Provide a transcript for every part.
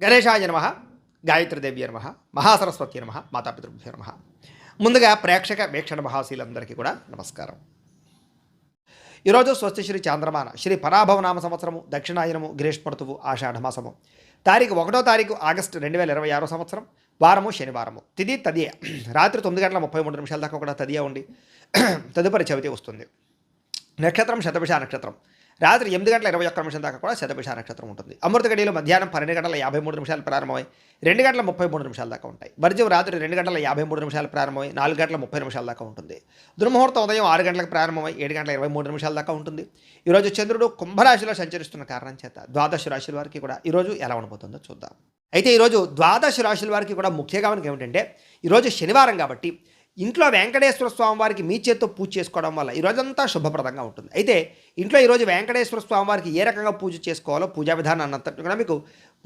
గణేశాయ నమః, గాయత్రీదేవ్య నమః, మహాసరస్వతి నమః, మాతాపితృభ్యో నమః. ముందుగా ప్రేక్షక వీక్షణ మహాశీలందరికీ కూడా నమస్కారం. ఈరోజు స్వస్తి శ్రీ చాంద్రమాన శ్రీ పరాభవనామ సంవత్సరము దక్షిణాయనము గ్రీష్మఋతువు ఆషాఢమాసము తారీఖు 1వ తారీఖు ఆగస్టు 2026 సంవత్సరం వారము శనివారము తిది తదియ రాత్రి 9:33 దాకా కూడా తదియ ఉండి తదుపరి చవితి వస్తుంది. నక్షత్రం శతభిష నక్షత్రం రాత్రి 8:21 దాకా కూడా శతభిష నక్షత్రం ఉంటుంది. అమృత గడియలు మధ్యాహ్నం 12:53 ప్రారంభమై 2:30 దాకా ఉంటాయి. వర్జం రాత్రి 2:53 ప్రారంభమై 4:30 దాకా ఉంటుంది. దుర్ముహూర్తం ఉదయం 6 గంటలకు ప్రారంభమై 7:23 దాకా ఉంటుంది. ఈరోజు చంద్రుడు కుంభరాశిలో సంచరిస్తున్న కారణం చేత ద్వాదశ రాశుల వారికి కూడా ఈరోజు ఎలా ఉండబోతుందో చూద్దాం. అయితే ఈరోజు ద్వాదశ రాశుల వారికి కూడా ముఖ్యంగా మనకి ఏమిటంటే ఈరోజు శనివారం కాబట్టి ఇంట్లో వెంకటేశ్వర స్వామి వారికి మీ చేత్తో పూజ చేసుకోవడం వల్ల ఈరోజంతా శుభప్రదంగా ఉంటుంది. అయితే ఇంట్లో ఈరోజు వెంకటేశ్వర స్వామి వారికి ఏ రకంగా పూజ చేసుకోవాలో పూజా విధానాన్ని అంతటి కూడా మీకు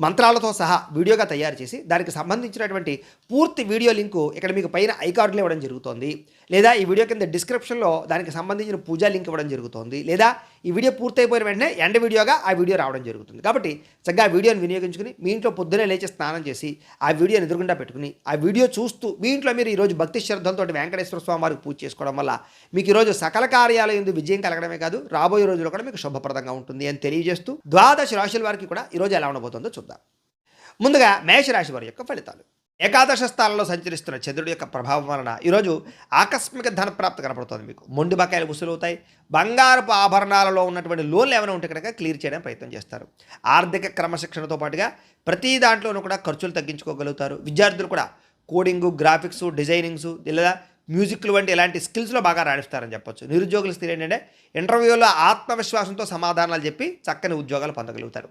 మంత్రాలతో సహా వీడియోగా తయారు చేసి దానికి సంబంధించినటువంటి పూర్తి వీడియో లింకు ఇక్కడ మీకు పైన ఐకార్డులు ఇవ్వడం జరుగుతోంది, లేదా ఈ వీడియో కింద డిస్క్రిప్షన్లో దానికి సంబంధించిన పూజా లింక్ ఇవ్వడం జరుగుతోంది, లేదా ఈ వీడియో పూర్తయిపోయిన వెంటనే ఎండ్ వీడియోగా ఆ వీడియో రావడం జరుగుతుంది. కాబట్టి చక్కగా ఆ వీడియోని వినియోగించుకుని మీ ఇంట్లో పొద్దునే లేచి స్నానం చేసి ఆ వీడియోని ఎదురుగుండా పెట్టుకుని ఆ వీడియో చూస్తూ మీ ఇంట్లో మీరు ఈరోజు భక్తి శ్రద్ధలతో వెంకటేశ్వర స్వామి వారికి పూజ చేసుకోవడం వల్ల మీకు ఈరోజు సకల కార్యాలయం ఎందు విజయం కలగడమే కాదు రాబోయే రోజుల్లో కూడా మీకు శుభప్రదంగా ఉంటుంది అని తెలియజేస్తూ ద్వాదశ రాశుల వారికి కూడా ఈరోజు ఎలా ఉండబోతుందో చూద్దాం. ముందుగా మేషరాశి వారి యొక్క ఫలితాలు. ఏకాదశ స్థానంలో సంచరిస్తున్న చంద్రుడి యొక్క ప్రభావం వలన ఈరోజు ఆకస్మిక ధనప్రాప్తి కనపడుతుంది. మీకు మొండి బకాయిలు వసూలవుతాయి. బంగారపు ఆభరణాలలో ఉన్నటువంటి లోన్లు ఏమైనా ఉంటే కనుక క్లియర్ చేయడానికి ప్రయత్నం చేస్తారు. ఆర్థిక క్రమశిక్షణతో పాటుగా ప్రతి దాంట్లోనూ కూడా ఖర్చులు తగ్గించుకోగలుగుతారు. విద్యార్థులు కూడా కోడింగు, గ్రాఫిక్స్, డిజైనింగ్స్ లేదా మ్యూజిక్లు వంటి ఇలాంటి స్కిల్స్లో బాగా రాణిస్తారని చెప్పొచ్చు. నిరుద్యోగుల స్థితి ఏంటంటే ఇంటర్వ్యూలో ఆత్మవిశ్వాసంతో సమాధానాలు చెప్పి చక్కని ఉద్యోగాలు పొందగలుగుతారు.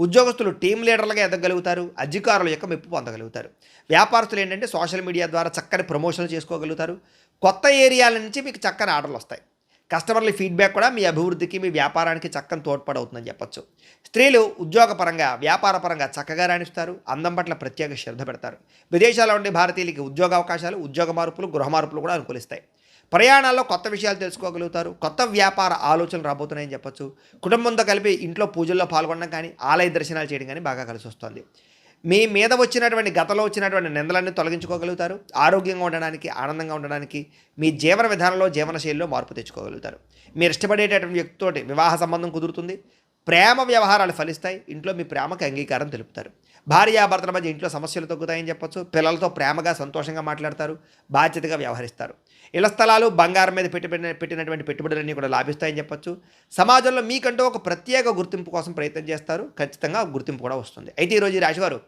ఉద్యోగస్తులు టీం లీడర్లుగా ఎదగలుగుతారు. అధికారుల యొక్క మెప్పు పొందగలుగుతారు. వ్యాపారస్తులు ఏంటంటే సోషల్ మీడియా ద్వారా చక్కని ప్రమోషన్లు చేసుకోగలుగుతారు. కొత్త ఏరియాల నుంచి మీకు చక్కని ఆర్డర్లు వస్తాయి. కస్టమర్ల ఫీడ్బ్యాక్ కూడా మీ అభివృద్ధికి మీ వ్యాపారానికి చక్కని తోడ్పడవుతుందని చెప్పొచ్చు. స్త్రీలు ఉద్యోగపరంగా వ్యాపారపరంగా చక్కగా రాణిస్తారు. అందం పట్ల ప్రత్యేక శ్రద్ధ పెడతారు. విదేశాల్లో ఉండే భారతీయులకి ఉద్యోగ అవకాశాలు, ఉద్యోగ మార్పులు, గృహ మార్పులు కూడా అనుకూలిస్తాయి. ప్రయాణాల్లో కొత్త విషయాలు తెలుసుకోగలుగుతారు. కొత్త వ్యాపార ఆలోచనలు రాబోతున్నాయని చెప్పొచ్చు. కుటుంబంతో కలిపి ఇంట్లో పూజల్లో పాల్గొనడం కానీ ఆలయ దర్శనాలు చేయడం కానీ బాగా కలిసి వస్తుంది. మీ మీద వచ్చినటువంటి గతంలో వచ్చినటువంటి నిందలన్నీ తొలగించుకోగలుగుతారు. ఆరోగ్యంగా ఉండడానికి, ఆనందంగా ఉండడానికి మీ జీవన విధానంలో, జీవనశైలిలో మార్పు తెచ్చుకోగలుగుతారు. మీరు ఇష్టపడేటటువంటి వ్యక్తితోటి వివాహ సంబంధం కుదురుతుంది. ప్రేమ వ్యవహారాలు ఫలిస్తాయి. ఇంట్లో మీ ప్రేమకు అంగీకారం తెలుపుతారు. భార్యాభర్తల మధ్య ఇంట్లో సమస్యలు తగ్గుతాయని చెప్పొచ్చు. పిల్లలతో ప్రేమగా, సంతోషంగా మాట్లాడతారు. బాధ్యతగా వ్యవహరిస్తారు. ఇళ్ల స్థలాలు, బంగారం మీద పెట్టినటువంటి పెట్టుబడులన్నీ కూడా లాభిస్తాయని చెప్పొచ్చు. సమాజంలో మీకంటూ ఒక ప్రత్యేక గుర్తింపు కోసం ప్రయత్నం చేస్తారు. ఖచ్చితంగా గుర్తింపు కూడా వస్తుంది. అయితే ఈరోజు ఈ రాశివారు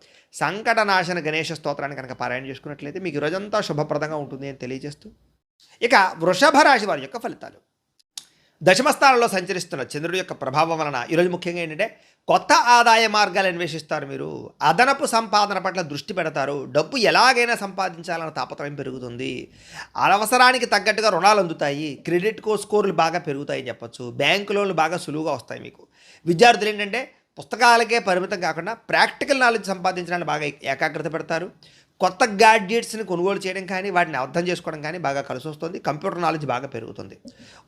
సంకటనాశన గణేష స్తోత్రాన్ని కనుక పారాయణ చేసుకున్నట్లయితే మీకు ఈరోజంతా శుభప్రదంగా ఉంటుంది అని తెలియజేస్తూ ఇక వృషభ రాశి వారి యొక్క ఫలితాలు. దశమస్థానంలో సంచరిస్తున్న చంద్రుడి యొక్క ప్రభావం వలన ఈరోజు ముఖ్యంగా ఏంటంటే కొత్త ఆదాయ మార్గాలు అన్వేషిస్తారు. మీరు అదనపు సంపాదన పట్ల దృష్టి పెడతారు. డబ్బు ఎలాగైనా సంపాదించాలన్న తాపత్రయం పెరుగుతుంది. అవసరానికి తగ్గట్టుగా రుణాలు అందుతాయి. క్రెడిట్ స్కోర్లు బాగా పెరుగుతాయని చెప్పొచ్చు. బ్యాంకు లోన్లు బాగా సులువుగా వస్తాయి. మీకు విద్యార్థులు ఏంటంటే పుస్తకాలకే పరిమితం కాకుండా ప్రాక్టికల్ నాలెడ్జ్ సంపాదించడానికి బాగా ఏకాగ్రత పెడతారు. కొత్త గ్యాడ్జెట్స్ని కొనుగోలు చేయడం కానీ వాటిని అర్థం చేసుకోవడం కానీ బాగా కలిసి వస్తుంది. కంప్యూటర్ నాలెడ్జ్ బాగా పెరుగుతుంది.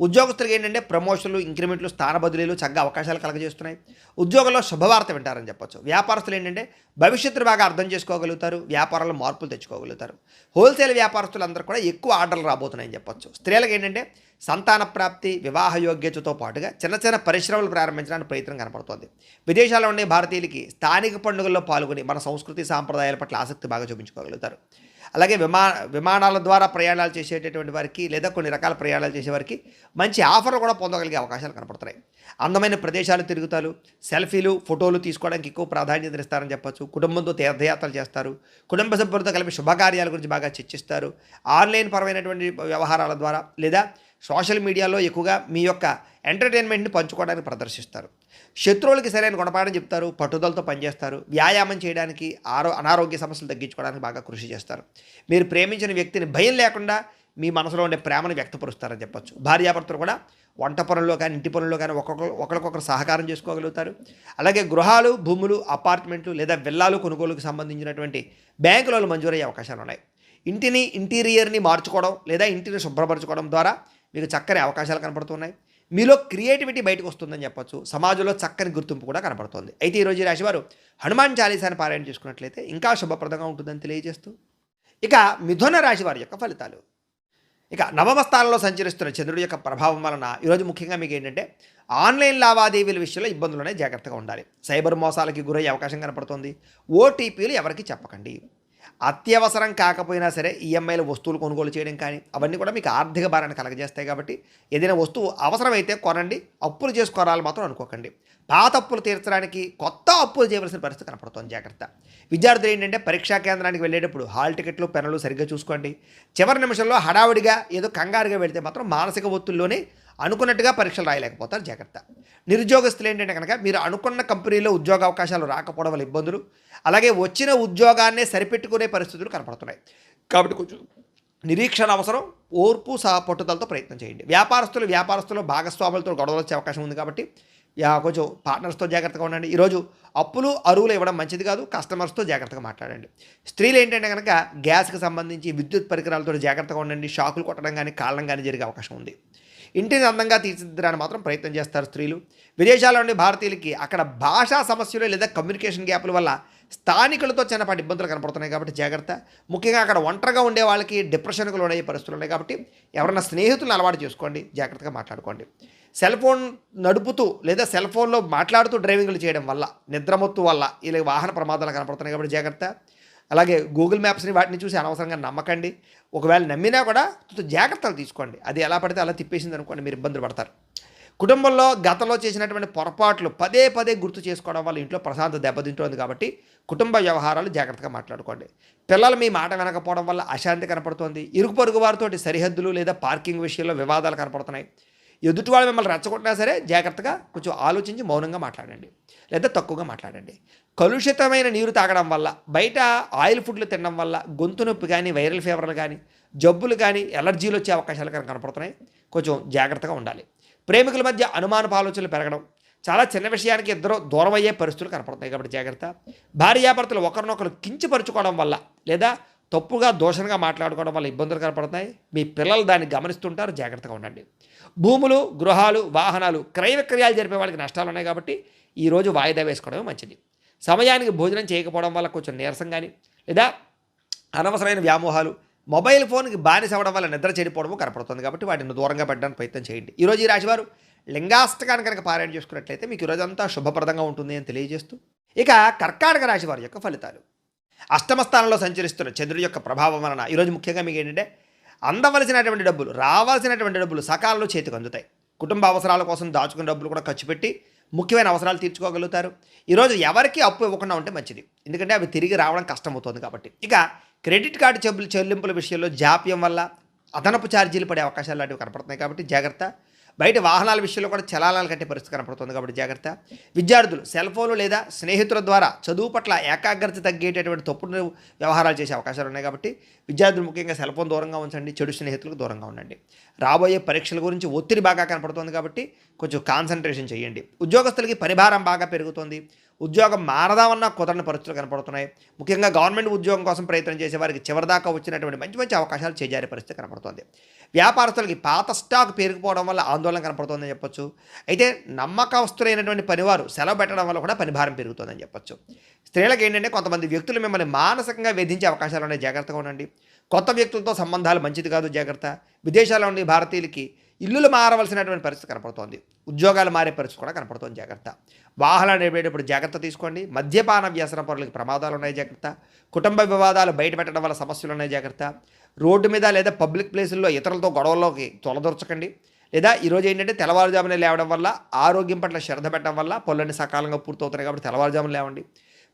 ఉద్యోగస్తులకు ఏంటంటే ప్రమోషన్లు, ఇంక్రిమెంట్లు, స్థాన బదిలీలు చక్కగా అవకాశాలు కలగజేస్తున్నాయి. ఉద్యోగంలో శుభవార్త వింటారని చెప్పొచ్చు. వ్యాపారస్తులు ఏంటంటే భవిష్యత్తును బాగా అర్థం చేసుకోగలుగుతారు. వ్యాపారంలో మార్పులు తెచ్చుకోగలుగుతారు. హోల్సేల్ వ్యాపారస్తులు అందరూ కూడా ఎక్కువ ఆర్డర్లు రాబోతున్నాయని చెప్పొచ్చు. స్త్రీలకు ఏంటంటే సంతాన ప్రాప్తి, వివాహ యోగ్యతతో పాటుగా చిన్న చిన్న పరిశ్రమలు ప్రారంభించడానికి ప్రయత్నం కనపడుతోంది. విదేశాల్లో ఉండే భారతీయులకి స్థానిక పండుగల్లో పాల్గొని మన సంస్కృతి సాంప్రదాయాల పట్ల ఆసక్తి బాగా చూపించుకోగలుగుతారు. అలాగే విమానాల ద్వారా ప్రయాణాలు చేసేటటువంటి వారికి లేదా కొన్ని రకాల ప్రయాణాలు చేసేవారికి మంచి ఆఫర్లు కూడా పొందగలిగే అవకాశాలు కనపడుతున్నాయి. అందమైన ప్రదేశాలు తిరుగుతారు. సెల్ఫీలు, ఫోటోలు తీసుకోవడానికి ఎక్కువ ప్రాధాన్యత ఇస్తారని చెప్పొచ్చు. కుటుంబంతో తీర్థయాత్రలు చేస్తారు. కుటుంబ సభ్యులతో కలిపి శుభకార్యాల గురించి బాగా చర్చిస్తారు. ఆన్లైన్ పరమైనటువంటి వ్యవహారాల ద్వారా లేదా సోషల్ మీడియాలో ఎక్కువగా మీ యొక్క ఎంటర్టైన్మెంట్ని పంచుకోవడానికి ప్రదర్శిస్తారు. శత్రువులకి సరైన గుణపాఠం చెప్తారు. పట్టుదలతో పనిచేస్తారు. వ్యాయామం చేయడానికి, అనారోగ్య సమస్యలు తగ్గించుకోవడానికి బాగా కృషి చేస్తారు. మీరు ప్రేమించిన వ్యక్తిని భయం లేకుండా మీ మనసులో ఉండే ప్రేమను వ్యక్తపరుస్తారని చెప్పొచ్చు. భార్యాభర్తలు కూడా వంట పనుల్లో కానీ ఇంటి పనుల్లో కానీ ఒకరికొకరు సహకారం చేసుకోగలుగుతారు. అలాగే గృహాలు, భూములు, అపార్ట్మెంట్లు లేదా విల్లాలు కొనుగోలుకు సంబంధించినటువంటి బ్యాంకు లోన్లు మంజూరయ్యే అవకాశాలు ఉన్నాయి. ఇంటిని, ఇంటీరియర్ని మార్చుకోవడం లేదా ఇంటిని శుభ్రపరచుకోవడం ద్వారా మీకు చక్కని అవకాశాలు కనపడుతున్నాయి. మీలో క్రియేటివిటీ బయటకు వస్తుందని చెప్పొచ్చు. సమాజంలో చక్కని గుర్తింపు కూడా కనపడుతోంది. అయితే ఈరోజు ఈ రాశివారు హనుమాన్ చాలీసాని పారాయణ చేసుకున్నట్లయితే ఇంకా శుభప్రదంగా ఉంటుందని తెలియజేస్తూ, ఇక మిథున రాశి వారి యొక్క ఫలితాలు. ఇక నవమ స్థానంలో సంచరిస్తున్న చంద్రుడి యొక్క ప్రభావం వలన ఈరోజు ముఖ్యంగా మీకు ఏంటంటే ఆన్లైన్ లావాదేవీల విషయంలో ఇబ్బందులనే జాగ్రత్తగా ఉండాలి. సైబర్ మోసాలకి గురయ్యే అవకాశం కనపడుతుంది. ఓటీపీలు ఎవరికి చెప్పకండి. అత్యవసరం కాకపోయినా సరే ఈఎంఐలో వస్తువులు కొనుగోలు చేయడం కానీ అవన్నీ కూడా మీకు ఆర్థిక భారాన్ని కలగజేస్తాయి. కాబట్టి ఏదైనా వస్తువు అవసరమైతే కొనండి, అప్పులు చేసుకోవాలి మాత్రం అనుకోకండి. పాత అప్పులు తీర్చడానికి కొత్త అప్పులు చేయవలసిన పరిస్థితి కనపడుతుంది. జాగ్రత్త. విద్యార్థులు ఏంటంటే పరీక్షా కేంద్రానికి వెళ్ళేటప్పుడు హాల్ టికెట్లు పెన్నులు సరిగ్గా చూసుకోండి. చివరి నిమిషంలో హడావుడిగా ఏదో కంగారుగా వెళితే మాత్రం మానసిక ఒత్తిడిలోనే అనుకున్నట్టుగా పరీక్షలు రాయలేకపోతారు. జాగ్రత్త. నిరుద్యోగస్తులు ఏంటంటే కనుక మీరు అనుకున్న కంపెనీలో ఉద్యోగ అవకాశాలు రాకపోవడం వల్ల ఇబ్బందులు, అలాగే వచ్చిన ఉద్యోగాన్నే సరిపెట్టుకునే పరిస్థితులు కనపడుతున్నాయి. కాబట్టి కొంచెం నిరీక్షణ అవసరం, ఓర్పు పట్టుదలతో ప్రయత్నం చేయండి. వ్యాపారస్తులు భాగస్వాములతో గొడవలు వచ్చే అవకాశం ఉంది. కాబట్టి కొంచెం పార్ట్నర్స్తో జాగ్రత్తగా ఉండండి. ఈరోజు అప్పులు అరువులు ఇవ్వడం మంచిది కాదు. కస్టమర్స్తో జాగ్రత్తగా మాట్లాడండి. స్త్రీలు ఏంటంటే కనుక గ్యాస్కి సంబంధించి విద్యుత్ పరికరాలతో జాగ్రత్తగా ఉండండి. షాకులు కొట్టడం కానీ కాళ్ళం కానీ జరిగే అవకాశం ఉంది. ఇంటిని అందంగా తీర్చిదిద్దడానికి మాత్రం ప్రయత్నం చేస్తారు స్త్రీలు. విదేశాల్లో ఉండే భారతీయులకి అక్కడ భాషా సమస్యలు లేదా కమ్యూనికేషన్ గ్యాప్ల వల్ల స్థానికులతో చిన్నపాటి ఇబ్బందులు కనపడుతున్నాయి. కాబట్టి జాగ్రత్త. ముఖ్యంగా అక్కడ ఒంటరిగా ఉండే వాళ్ళకి డిప్రెషన్కు లోనయ్యే పరిస్థితులు ఉన్నాయి. కాబట్టి ఎవరైనా స్నేహితులను అలవాటు చేసుకోండి, జాగ్రత్తగా మాట్లాడుకోండి. సెల్ ఫోన్ నడుపుతూ లేదా సెల్ ఫోన్లో మాట్లాడుతూ డ్రైవింగ్లు చేయడం వల్ల, నిద్రమత్తు వల్ల ఇలా వాహన ప్రమాదాలు కనపడుతున్నాయి. కాబట్టి జాగ్రత్త. అలాగే గూగుల్ మ్యాప్స్ని వాటిని చూసి అనవసరంగా నమ్మకండి. ఒకవేళ నమ్మినా కూడా జాగ్రత్తలు తీసుకోండి. అది ఎలా పడితే అలా తిప్పేసింది అనుకోండి, మీరు ఇబ్బందులు పడతారు. కుటుంబంలో గతంలో చేసినటువంటి పొరపాట్లు పదే పదే గుర్తు చేసుకోవడం వల్ల ఇంట్లో ప్రశాంతత దెబ్బతింటుంది. కాబట్టి కుటుంబ వ్యవహారాలు జాగ్రత్తగా మాట్లాడుకోండి. పిల్లలు మీ మాట వినకపోవడం వల్ల అశాంతి కనపడుతోంది. ఇరుగు పొరుగు వారితోటి సరిహద్దులు లేదా పార్కింగ్ విషయంలో వివాదాలు కనపడుతున్నాయి. ఎదుటివాళ్ళు మిమ్మల్ని రెచ్చగొట్టినా సరే జాగ్రత్తగా కొంచెం ఆలోచించి మౌనంగా మాట్లాడండి, లేదా తక్కువగా మాట్లాడండి. కలుషితమైన నీరు తాగడం వల్ల, బయట ఆయిల్ ఫుడ్లు తినడం వల్ల గొంతు నొప్పి కానీ, వైరల్ ఫీవర్లు కానీ, జబ్బులు కానీ, ఎలర్జీలు వచ్చే అవకాశాలు కనపడుతున్నాయి. కొంచెం జాగ్రత్తగా ఉండాలి. ప్రేమికుల మధ్య అనుమానపు ఆలోచనలు పెరగడం, చాలా చిన్న విషయానికి ఇద్దరు దూరం అయ్యే పరిస్థితులు కనపడుతున్నాయి. కాబట్టి జాగ్రత్త. భార్యాభర్తలు ఒకరినొకరు కించపరుచుకోవడం వల్ల లేదా తప్పుగా దోషంగా మాట్లాడుకోవడం వల్ల ఇబ్బందులు కనపడుతున్నాయి. మీ పిల్లలు దాన్ని గమనిస్తుంటారు. జాగ్రత్తగా ఉండండి. భూములు, గృహాలు, వాహనాలు క్రయ విక్రయాలు జరిపే వాళ్ళకి నష్టాలు ఉన్నాయి. కాబట్టి ఈరోజు వాయిదా వేసుకోవడమే మంచిది. సమయానికి భోజనం చేయకపోవడం వల్ల కొంచెం నీరసం కానీ లేదా అనవసరమైన వ్యామోహాలు, మొబైల్ ఫోన్కి బానిస అవ్వడం వల్ల నిద్ర చెడిపోవడము కనపడుతుంది. కాబట్టి వాటిని దూరంగా పెట్టడానికి ప్రయత్నం చేయండి. ఈరోజు ఈ రాశివారు లింగాష్టకాన్ని కనుక పారాయణ చేసుకున్నట్లయితే మీకు ఈరోజంతా శుభప్రదంగా ఉంటుంది అని తెలియజేస్తూ, ఇక కర్కాటక రాశి వారి యొక్క ఫలితాలు. అష్టమ స్థానంలో సంచరిస్తున్న చంద్రుడి యొక్క ప్రభావం వలన ఈరోజు ముఖ్యంగా మీకు ఏంటంటే అందవలసినటువంటి డబ్బులు, రావాల్సినటువంటి డబ్బులు సకాలంలో చేతికి అందుతాయి. కుటుంబ అవసరాల కోసం దాచుకున్న డబ్బులు కూడా ఖర్చు పెట్టి ముఖ్యమైన అవసరాలు తీర్చుకోగలుగుతారు. ఈరోజు ఎవరికి అప్పు ఇవ్వకుండా ఉంటే మంచిది, ఎందుకంటే అవి తిరిగి రావడం కష్టమవుతుంది. కాబట్టి ఇక క్రెడిట్ కార్డు చెల్లింపుల విషయంలో జాప్యం వల్ల అదనపు ఛార్జీలు పడే అవకాశాలు లాంటివి కనపడుతున్నాయి. కాబట్టి జాగ్రత్త. బయట వాహనాల విషయంలో కూడా చలానాలు కట్టే పరిస్థితి కనపడుతుంది. కాబట్టి జాగ్రత్త. విద్యార్థులు సెల్ ఫోన్లు లేదా స్నేహితుల ద్వారా చదువు పట్ల ఏకాగ్రత తగ్గేటటువంటి తప్పుడు వ్యవహారాలు చేసే అవకాశాలు ఉన్నాయి. కాబట్టి విద్యార్థులు ముఖ్యంగా సెల్ ఫోన్ దూరంగా ఉంచండి, చెడు స్నేహితులకు దూరంగా ఉండండి. రాబోయే పరీక్షల గురించి ఒత్తిడి బాగా కనపడుతుంది. కాబట్టి కొంచెం కాన్సన్ట్రేషన్ చేయండి. ఉద్యోగస్తులకి పరిభారం బాగా పెరుగుతుంది. ఉద్యోగం మారదామన్నా కుదరని పరిస్థితులు కనపడుతున్నాయి. ముఖ్యంగా గవర్నమెంట్ ఉద్యోగం కోసం ప్రయత్నం చేసే వారికి చివరిదాకా వచ్చినటువంటి మంచి మంచి అవకాశాలు చేజారే పరిస్థితి కనపడుతుంది. వ్యాపారస్తులకి పాత స్టాక్ పేరుకుపోవడం వల్ల ఆందోళన కనపడుతుందని చెప్పొచ్చు. అయితే నమ్మకస్తులైనటువంటి పనివారు సెలవు పెట్టడం వల్ల కూడా పనిభారం పెరుగుతుందని చెప్పొచ్చు. స్త్రీలకు ఏంటంటే కొంతమంది వ్యక్తులు మిమ్మల్ని మానసికంగా వేధించే అవకాశాలు ఉన్నాయి. జాగ్రత్తగా ఉండండి. కొత్త వ్యక్తులతో సంబంధాలు మంచిది కాదు. జాగ్రత్త. విదేశాల్లో ఉండే భారతీయులకి ఇల్లులు మారవలసినటువంటి పరిస్థితి కనపడుతోంది. ఉద్యోగాలు మారే పరిస్థితి కూడా కనపడుతోంది. జాగ్రత్త. వాహనాలు నడిపేటప్పుడు జాగ్రత్త తీసుకోండి. మద్యపాన వ్యసన పరులకి ప్రమాదాలు ఉన్నాయి. జాగ్రత్త. కుటుంబ వివాదాలు బయట పెట్టడం వల్ల సమస్యలు ఉన్నాయి. జాగ్రత్త. రోడ్డు మీద లేదా పబ్లిక్ ప్లేసుల్లో ఇతరులతో గొడవల్లోకి తొలదొరచకండి. లేదా ఈరోజు ఏంటంటే తెల్లవారుజామునే లేవడం వల్ల, ఆరోగ్యం పట్ల శ్రద్ధ పెట్టడం వల్ల పనులన్నీ సకాలంగా పూర్తవుతున్నాయి. కాబట్టి తెల్లవారుజామున లేవండి.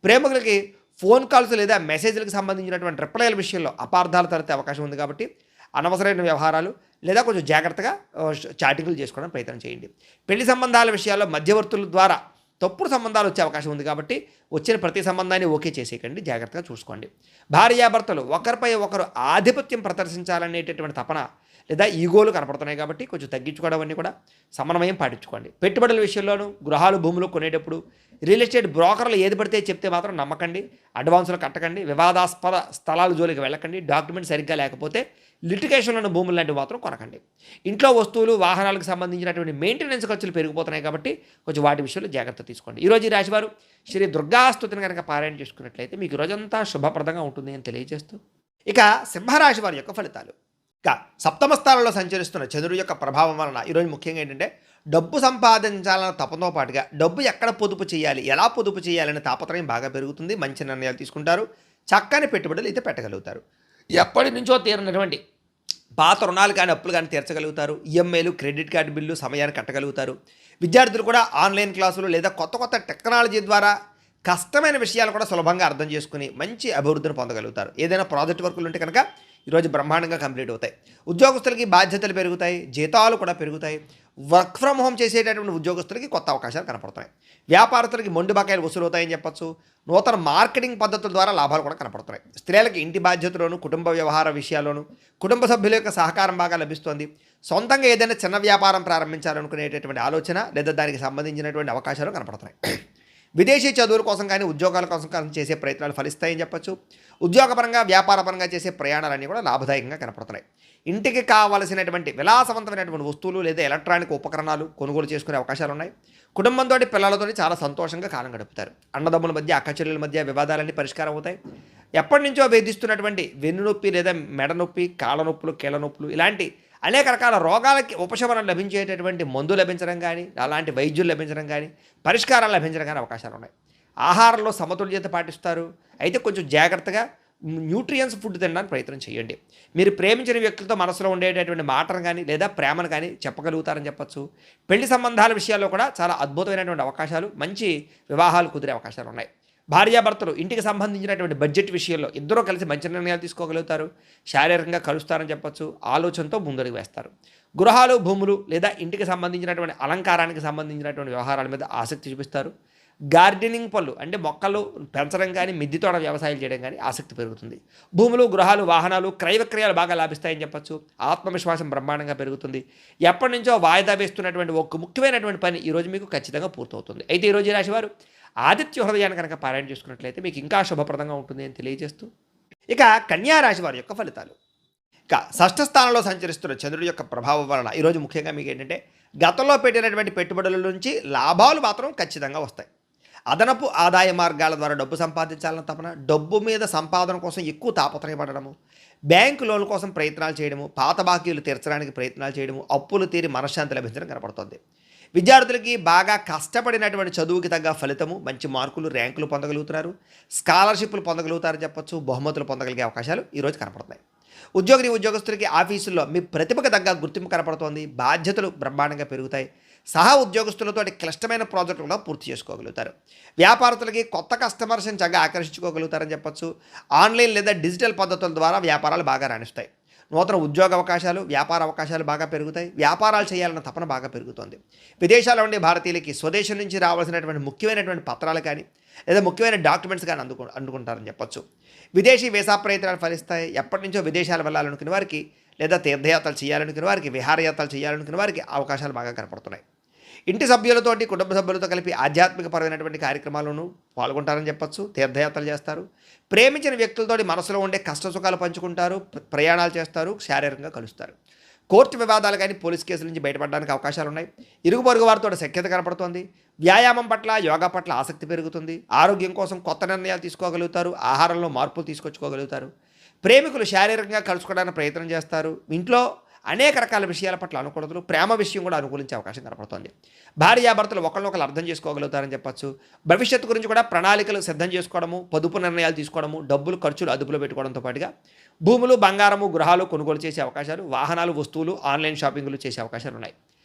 ప్రేమికులకి ఫోన్ కాల్స్ లేదా మెసేజ్లకు సంబంధించినటువంటి రిప్లైల విషయంలో అపార్థాలు తలెత్తే అవకాశం ఉంది. కాబట్టి అనవసరమైన వ్యవహారాలు లేదా కొంచెం జాగ్రత్తగా చాటింగ్లు చేసుకోవడానికి ప్రయత్నం చేయండి. పెళ్లి సంబంధాల విషయాల్లో మధ్యవర్తుల ద్వారా తప్పుడు సంబంధాలు వచ్చే అవకాశం ఉంది. కాబట్టి వచ్చిన ప్రతి సంబంధాన్ని ఓకే చేసేయకండి. జాగ్రత్తగా చూసుకోండి. భార్యాభర్తలు ఒకరిపై ఒకరు ఆధిపత్యం ప్రదర్శించాలనేటటువంటి తపన లేదా ఈగోలు కనపడుతున్నాయి కాబట్టి కొంచెం తగ్గించుకోవడం అన్నీ కూడా సమన్వయం పాటించుకోండి. పెట్టుబడుల విషయంలోనూ గృహాలు భూములు కొనేటప్పుడు రియల్ ఎస్టేట్ బ్రోకర్లు ఏది పడితే చెప్తే మాత్రం నమ్మకండి. అడ్వాన్సులు కట్టకండి. వివాదాస్పద స్థలాల జోలికి వెళ్ళకండి. డాక్యుమెంట్ సరిగ్గా లేకపోతే లిటిగేషన్లోని భూములు లాంటివి మాత్రం కొనకండి. ఇంట్లో వస్తువులు వాహనాలకు సంబంధించినటువంటి మెయింటెనెన్స్ ఖర్చులు పెరిగిపోతున్నాయి కాబట్టి కొంచెం వాటి విషయంలో జాగ్రత్త తీసుకోండి. ఈరోజు ఈ రాశివారు శ్రీ దుర్గాస్తుతిని కనుక పారాయణ చేసుకున్నట్లయితే మీకు రోజంతా శుభప్రదంగా ఉంటుంది అని తెలియజేస్తూ, ఇక సింహరాశి వారి యొక్క ఫలితాలు. ఇక సప్తమ స్థానంలో సంచరిస్తున్న చంద్రుడి యొక్క ప్రభావం వలన ఈరోజు ముఖ్యంగా ఏంటంటే డబ్బు సంపాదించాలన్న తపంతో పాటుగా డబ్బు ఎక్కడ పొదుపు చేయాలి, ఎలా పొదుపు చేయాలనే తాపత్రయం బాగా పెరుగుతుంది. మంచి నిర్ణయాలు తీసుకుంటారు. చక్కని పెట్టుబడులు అయితే పెట్టగలుగుతారు. ఎప్పటి నుంచో తీరినటువంటి పాత రుణాలు కానీ అప్పులు కానీ తీర్చగలుగుతారు. ఈఎంఐలు, క్రెడిట్ కార్డు బిల్లు సమయాన్ని కట్టగలుగుతారు. విద్యార్థులు కూడా ఆన్లైన్ క్లాసులు లేదా కొత్త కొత్త టెక్నాలజీ ద్వారా కష్టమైన విషయాలు కూడా సులభంగా అర్థం చేసుకుని మంచి అభివృద్ధిని పొందగలుగుతారు. ఏదైనా ప్రాజెక్ట్ వర్కులు ఉంటే కనుక ఈరోజు బ్రహ్మాండంగా కంప్లీట్ అవుతాయి. ఉద్యోగస్తులకి బాధ్యతలు పెరుగుతాయి. జీతాలు కూడా పెరుగుతాయి. వర్క్ ఫ్రమ్ హోమ్ చేసేటటువంటి ఉద్యోగస్తులకి కొత్త అవకాశాలు కనపడుతున్నాయి. వ్యాపారస్తులకి మొండి బకాయిలు వసూలవుతాయని చెప్పచ్చు. నూతన మార్కెటింగ్ పద్ధతుల ద్వారా లాభాలు కూడా కనపడుతున్నాయి. స్త్రీలకి ఇంటి బాధ్యతలోను కుటుంబ వ్యవహార విషయాల్లోనూ కుటుంబ సభ్యుల యొక్క సహకారం బాగా లభిస్తుంది. సొంతంగా ఏదైనా చిన్న వ్యాపారం ప్రారంభించాలనుకునేటటువంటి ఆలోచన లేదా దానికి సంబంధించినటువంటి అవకాశాలు కనపడుతున్నాయి. విదేశీ చదువుల కోసం కానీ ఉద్యోగాల కోసం కానీ చేసే ప్రయత్నాలు ఫలిస్తాయని చెప్పచ్చు. ఉద్యోగపరంగా వ్యాపారపరంగా చేసే ప్రయాణాలన్నీ కూడా లాభదాయకంగా కనపడుతున్నాయి. ఇంటికి కావలసినటువంటి విలాసవంతమైనటువంటి వస్తువులు లేదా ఎలక్ట్రానిక్ ఉపకరణాలు కొనుగోలు చేసుకునే అవకాశాలు ఉన్నాయి. కుటుంబంతో పిల్లలతో చాలా సంతోషంగా కాలం గడుపుతారు. అన్నదమ్ముల మధ్య అక్క చెల్లెల మధ్య వివాదాలన్నీ పరిష్కారం అవుతాయి. ఎప్పటి నుంచో వేధిస్తున్నటువంటి వెన్నునొప్పి లేదా మెడ నొప్పి, కాళ్ళ నొప్పులు, కీళ్ళ నొప్పులు ఇలాంటి అనేక రకాల రోగాలకి ఉపశమనం లభించేటటువంటి మందు లభించడం కానీ, అలాంటి వైద్యులు లభించడం కానీ, పరిష్కారాలు లభించడం కానీ అవకాశాలు ఉన్నాయి. ఆహారంలో సమతుల్యత పాటిస్తారు. అయితే కొంచెం జాగ్రత్తగా న్యూట్రియన్స్ ఫుడ్ తినడానికి ప్రయత్నం చేయండి. మీరు ప్రేమించిన వ్యక్తులతో మనసులో ఉండేటటువంటి మాటను కానీ లేదా ప్రేమను కానీ చెప్పగలుగుతారని చెప్పచ్చు. పెళ్లి సంబంధాల విషయాల్లో కూడా చాలా అద్భుతమైనటువంటి అవకాశాలు, మంచి వివాహాలు కుదిరే అవకాశాలు ఉన్నాయి. భార్యాభర్తలు ఇంటికి సంబంధించినటువంటి బడ్జెట్ విషయంలో ఇద్దరూ కలిసి మంచి నిర్ణయాలు తీసుకోగలుగుతారు. శారీరకంగా కలుస్తారని చెప్పచ్చు. ఆలోచనతో ముందడుగు వేస్తారు. గృహాలు భూములు లేదా ఇంటికి సంబంధించినటువంటి అలంకారానికి సంబంధించినటువంటి వ్యవహారాల మీద ఆసక్తి చూపిస్తారు. గార్డెనింగ్ పనులు అంటే మొక్కలు పెంచడం కానీ, మిద్దె తోట వ్యవసాయాలు చేయడం కానీ ఆసక్తి పెరుగుతుంది. భూములు, గృహాలు, వాహనాలు, క్రయ విక్రయాలు బాగా లాభిస్తాయని చెప్పచ్చు. ఆత్మవిశ్వాసం బ్రహ్మాండంగా పెరుగుతుంది. ఎప్పటి నుంచో వాయిదా వేస్తున్నటువంటి ఒక ముఖ్యమైనటువంటి పని ఈరోజు మీకు ఖచ్చితంగా పూర్తవుతుంది. అయితే ఈరోజు ఈ రాశివారు ఆదిత్య హృదయాన్ని కనుక పారాయణ చేసుకున్నట్లయితే మీకు ఇంకా శుభప్రదంగా ఉంటుంది అని తెలియజేస్తూ, ఇక కన్యా రాశి వారి యొక్క ఫలితాలు. ఇక షష్ఠ స్థానంలో సంచరిస్తున్న చంద్రుడి యొక్క ప్రభావం వలన ఈరోజు ముఖ్యంగా మీకు ఏంటంటే గతంలో పెట్టినటువంటి పెట్టుబడుల నుంచి లాభాలు మాత్రం ఖచ్చితంగా వస్తాయి. అదనపు ఆదాయ మార్గాల ద్వారా డబ్బు సంపాదించాలన్న తపన, డబ్బు మీద సంపాదన కోసం ఎక్కువ తాపత్రయపడము, బ్యాంకు లోన్ల కోసం ప్రయత్నాలు చేయడము, పాత బాకీలు తీర్చడానికి ప్రయత్నాలు చేయడము, అప్పులు తీరి మనశ్శాంతి లభించడం కనపడుతుంది. విద్యార్థులకి బాగా కష్టపడినటువంటి చదువుకి తగ్గ ఫలితము, మంచి మార్కులు, ర్యాంకులు పొందగలుగుతున్నారు. స్కాలర్షిప్లు పొందగలుగుతారని చెప్పచ్చు. బహుమతులు పొందగలిగే అవకాశాలు ఈరోజు కనపడుతున్నాయి. ఉద్యోగస్తులకి ఆఫీసుల్లో మీ ప్రతిభకు తగ్గ గుర్తింపు కనపడుతోంది. బాధ్యతలు బ్రహ్మాండంగా పెరుగుతాయి. సహా ఉద్యోగస్తులతో క్లిష్టమైన ప్రాజెక్టులు కూడా పూర్తి చేసుకోగలుగుతారు. వ్యాపారస్తులకి కొత్త కస్టమర్స్ని చక్కగా ఆకర్షించుకోగలుగుతారని చెప్పచ్చు. ఆన్లైన్ లేదా డిజిటల్ పద్ధతుల ద్వారా వ్యాపారాలు బాగా రాణిస్తాయి. నూతన ఉద్యోగ అవకాశాలు, వ్యాపార అవకాశాలు బాగా పెరుగుతాయి. వ్యాపారాలు చేయాలన్న తపన బాగా పెరుగుతుంది. విదేశాల్లో ఉండే భారతీయులకి స్వదేశం నుంచి రావాల్సినటువంటి ముఖ్యమైనటువంటి పత్రాలు కానీ లేదా ముఖ్యమైన డాక్యుమెంట్స్ కానీ అందుకుంటారని చెప్పచ్చు. విదేశీ వీసా ప్రయత్నాలు ఫలిస్తాయి. ఎప్పటి నుంచో విదేశాలు వెళ్ళాలనుకునే వారికి లేదా తీర్థయాత్రలు చేయాలనుకునే వారికి, విహారయాత్రలు చేయాలనుకునే వారికి అవకాశాలు బాగా కనపడుతున్నాయి. ఇంటి సభ్యులతోటి, కుటుంబ సభ్యులతో కలిపి ఆధ్యాత్మికపరమైనటువంటి కార్యక్రమాలను పాల్గొంటారని చెప్పచ్చు. తీర్థయాత్రలు చేస్తారు. ప్రేమించిన వ్యక్తులతోటి మనసులో ఉండే కష్ట సుఖాలు పంచుకుంటారు. ప్రయాణాలు చేస్తారు. శారీరకంగా కలుస్తారు. కోర్టు వివాదాలు కానీ పోలీస్ కేసుల నుంచి బయటపడడానికి అవకాశాలు ఉన్నాయి. ఇరుగు పొరుగు వారితో సఖ్యత కనపడుతుంది. వ్యాయామం పట్ల, యోగా పట్ల ఆసక్తి పెరుగుతుంది. ఆరోగ్యం కోసం కొత్త నిర్ణయాలు తీసుకోగలుగుతారు. ఆహారంలో మార్పులు తీసుకొచ్చుకోగలుగుతారు. ప్రేమికులు శారీరకంగా కలుసుకోవడానికి ప్రయత్నం చేస్తారు. ఇంట్లో అనేక రకాల విషయాల పట్ల అనుకూలతలు, ప్రేమ విషయం కూడా అనుకూలించే అవకాశం కనపడుతుంది. భార్యాభర్తలు ఒకరినొకరు అర్థం చేసుకోగలుగుతారని చెప్పచ్చు. భవిష్యత్తు గురించి కూడా ప్రణాళికలు సిద్ధం చేసుకోవడము, పొదుపు నిర్ణయాలు తీసుకోవడము, డబ్బులు ఖర్చులు అదుపులో పెట్టుకోవడంతో పాటుగా భూములు, బంగారము, గృహాలు కొనుగోలు చేసే అవకాశాలు, వాహనాలు, వస్తువులు, ఆన్లైన్ షాపింగ్లు చేసే అవకాశాలు ఉన్నాయి.